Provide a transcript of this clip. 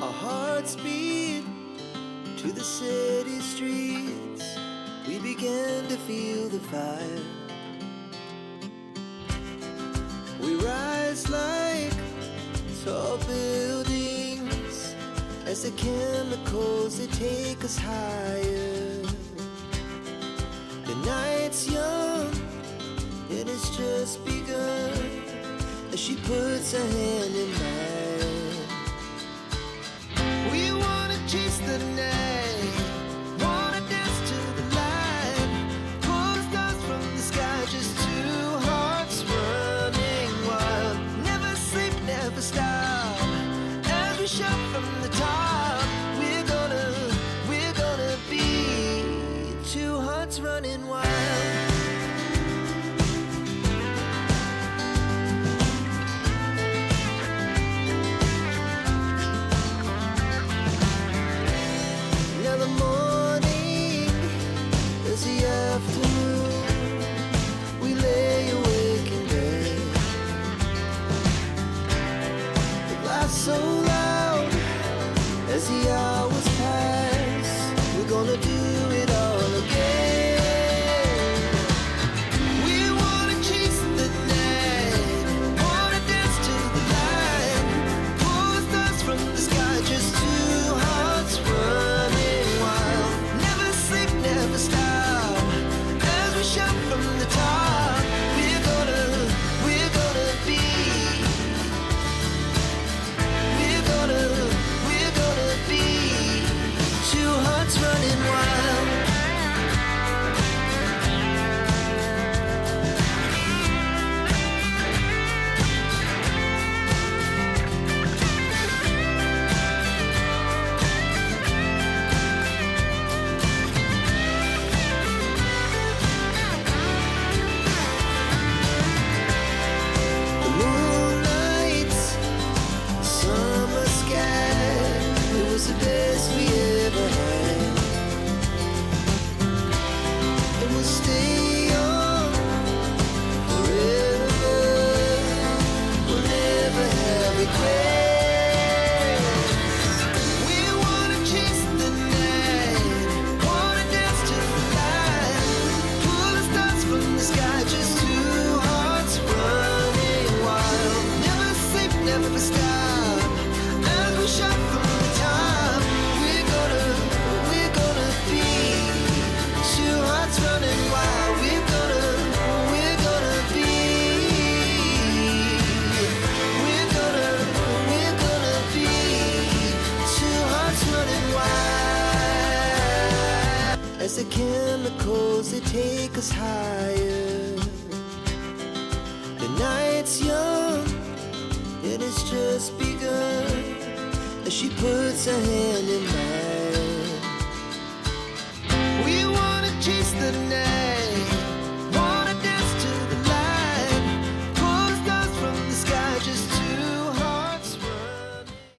Our hearts beat to the city streets. We began to feel the fire. We rise like tall buildings as the chemicals, they take us higher. The night's young, it has just begun as she puts her hand in mine. We wanna chase the night, wanna dance to the light, pull the stars from the sky, just two hearts running wild. Never sleep, never stop, as we shout from the top. We're gonna be two hearts running wild. So loud as the hours pass, we're gonna do it all again. We wanna chase the night, wanna dance to the light, pull the stars from the sky, just two hearts running wild. Never sleep, never stop, as we shout from the top. We're gonna be. We're gonna be two hearts running wild. The moonlight, summer sky, it was the best we ever had. And we'll stay on forever. We'll never have regrets. We wanna chase the night, wanna dance to the light, pull the stars from the sky, just two hearts running wild. Never sleep, never stop, as we shout from the top. We're gonna be two hearts running wild. We're gonna be. We're gonna be two hearts running wild. As the chemicals, they take us higher. The night's young, it has just begun as she puts her hand in mine.